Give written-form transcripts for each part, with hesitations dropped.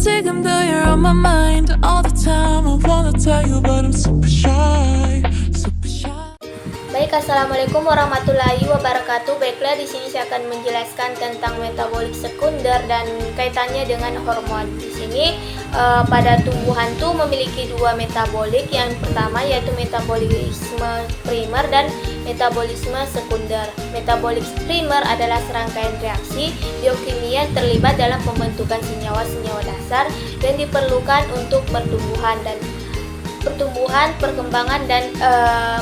지금도 you're on my mind all the time. I wanna tell you but I'm super shy, super shy. Baik, assalamualaikum warahmatullahi wabarakatuh. Baiklah, di sini saya akan menjelaskan tentang metabolik sekunder dan kaitannya dengan hormon. Di sini pada tumbuhan tuh memiliki dua metabolik. Yang pertama yaitu metabolisme primer dan metabolisme sekunder. Metabolik primer adalah serangkaian reaksi biokimia yang terlibat dalam pembentukan senyawa-senyawa dasar yang diperlukan untuk pertumbuhan, perkembangan dan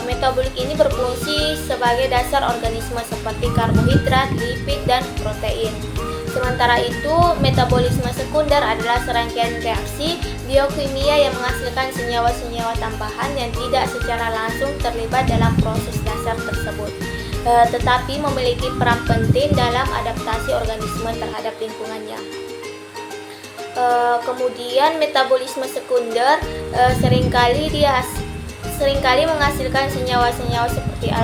metabolik ini berfungsi sebagai dasar organisme seperti karbohidrat, lipid, dan protein. Sementara itu, metabolisme sekunder adalah serangkaian reaksi biokimia yang menghasilkan senyawa-senyawa tambahan yang tidak secara langsung terlibat dalam proses dasar tersebut, tetapi memiliki peran penting dalam adaptasi organisme terhadap lingkungannya. Kemudian metabolisme sekunder seringkali menghasilkan senyawa-senyawa seperti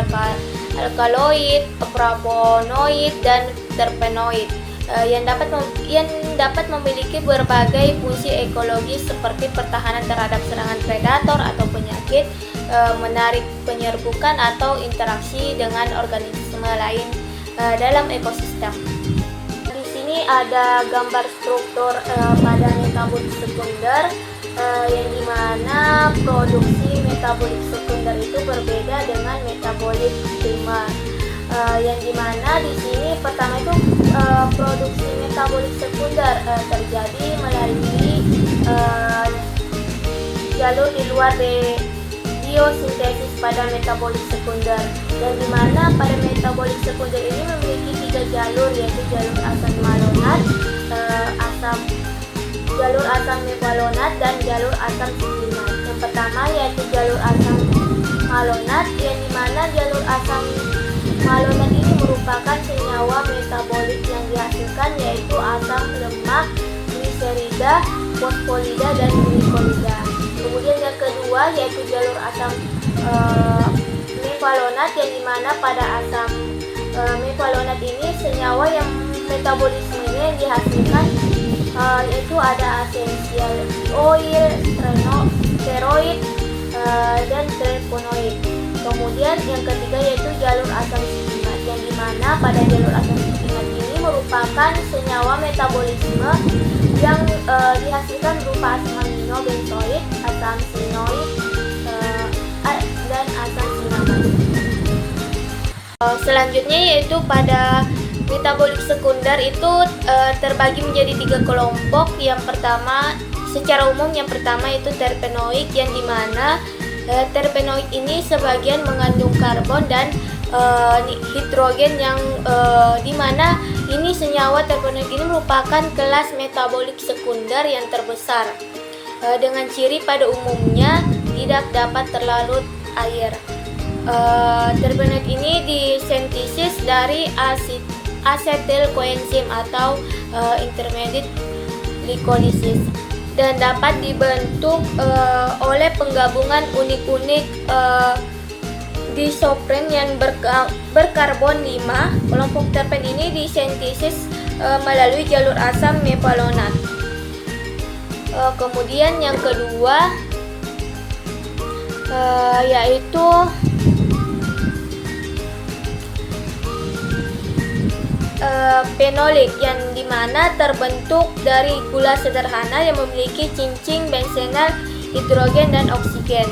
alkaloid, flavonoid, dan terpenoid yang dapat memiliki berbagai fungsi ekologis seperti pertahanan terhadap serangan predator atau penyakit, menarik penyerbukan atau interaksi dengan organisme lain dalam ekosistem. Ini ada gambar struktur pada metabolik sekunder yang dimana produksi metabolik sekunder itu berbeda dengan metabolik primer, yang dimana di sini pertama itu produksi metabolik sekunder terjadi melalui jalur di luar biosintesis pada metabolik sekunder, yang dimana pada metabolik sekunder ini memiliki tiga jalur, yaitu jalur asam malonat, jalur asam mefalonat, dan jalur asam sikimat. Yang pertama yaitu jalur asam malonat, yang dimana jalur asam malonat ini merupakan senyawa metabolik yang dihasilkan, yaitu asam lemak, gliserida, fosfolida, dan glikolida. Kemudian yang kedua yaitu jalur asam mefalonat, yang dimana pada asam mefalonat ini senyawa yang metabolismenya yang dihasilkan yaitu ada essential oil, steroid, dan flavonoid. Kemudian yang ketiga yaitu jalur asam sikimat, yang dimana pada jalur asam sikimat ini merupakan senyawa metabolisme yang dihasilkan berupa asam amino benzoid, asam sinoid, dan asam sinamid. Selanjutnya yaitu pada metabolik sekunder itu terbagi menjadi tiga kelompok. Yang pertama, secara umum yang pertama itu terpenoid, yang dimana terpenoid ini sebagian mengandung karbon dan hidrogen, yang dimana ini senyawa terpenoid ini merupakan kelas metabolik sekunder yang terbesar dengan ciri pada umumnya tidak dapat terlarut air. Terpenoid ini disintesis dari asetil koenzim atau intermediate glycolysis dan dapat dibentuk oleh penggabungan unik-unik disopren yang berkarbon 5. Kelompok terpen ini disintesis melalui jalur asam mefalonat. Kemudian yang kedua yaitu fenolik, yang dimana terbentuk dari gula sederhana yang memiliki cincin bensenal, hidrogen, dan oksigen.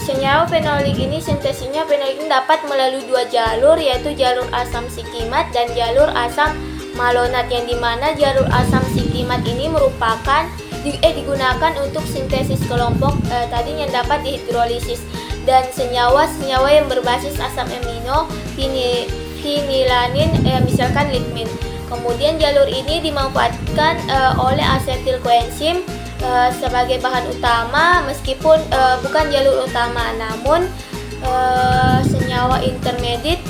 Senyawa fenolik ini sintesisnya fenolik ini dapat melalui dua jalur, yaitu jalur asam sikimat dan jalur asam malonat, yang dimana jalur asam sikimat ini digunakan untuk sintesis kelompok tadi yang dapat dihidrolisis dan senyawa-senyawa yang berbasis asam amino, fenilanin, misalkan litmin. Kemudian jalur ini dimanfaatkan oleh asetil koenzim sebagai bahan utama, meskipun bukan jalur utama, namun senyawa intermediate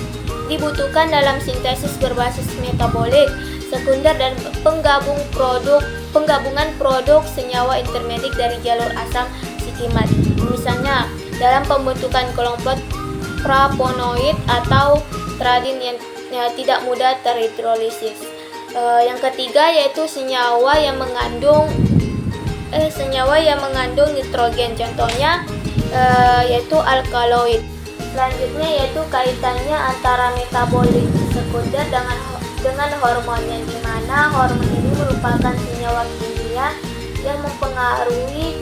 dibutuhkan dalam sintesis berbasis metabolik sekunder dan penggabungan produk senyawa intermediate dari jalur asam sikimat. Misalnya dalam pembentukan kelompok flavonoid atau tradin yang tidak mudah terhidrolisis. Yang ketiga yaitu senyawa yang mengandung nitrogen, contohnya yaitu alkaloid. Selanjutnya yaitu kaitannya antara metabolit sekunder dengan hormon, yang dimana hormon ini merupakan senyawa kimia yang mempengaruhi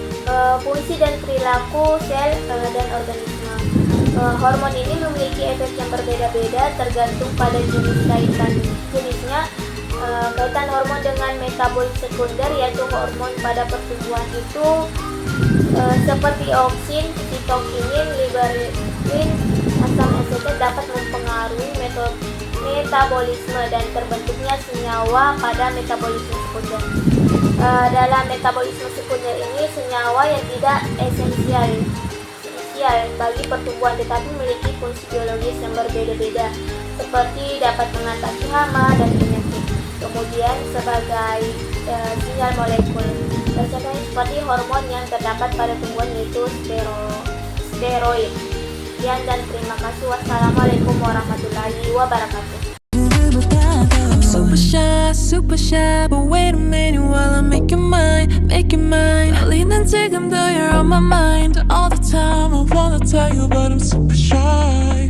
fungsi dan perilaku sel dan organisme. Hormon ini memiliki efek yang berbeda-beda tergantung pada jenisnya. Kaitan hormon dengan metabolit sekunder yaitu hormon pada pertumbuhan itu seperti oksin, sitokinin, liberin, asam asetat dapat mempengaruhi metabolisme dan terbentuknya senyawa pada metabolisme sekunder. Dalam metabolisme sekunder ini senyawa yang tidak esensial bagi pertumbuhan tetapi memiliki fungsi biologis yang berbeda-beda, seperti dapat mengatasi hama dan penyakit. Kemudian sebagai sinyal molekul, contohnya seperti hormon yang terdapat pada tumbuhan yaitu steroid. Sekian dan terima kasih. Wassalamualaikum warahmatullahi wabarakatuh. Super shy, but wait a minute while I make your mind. 달리는 지금도 you're on my mind all the time. I wanna tell you, but I'm super shy.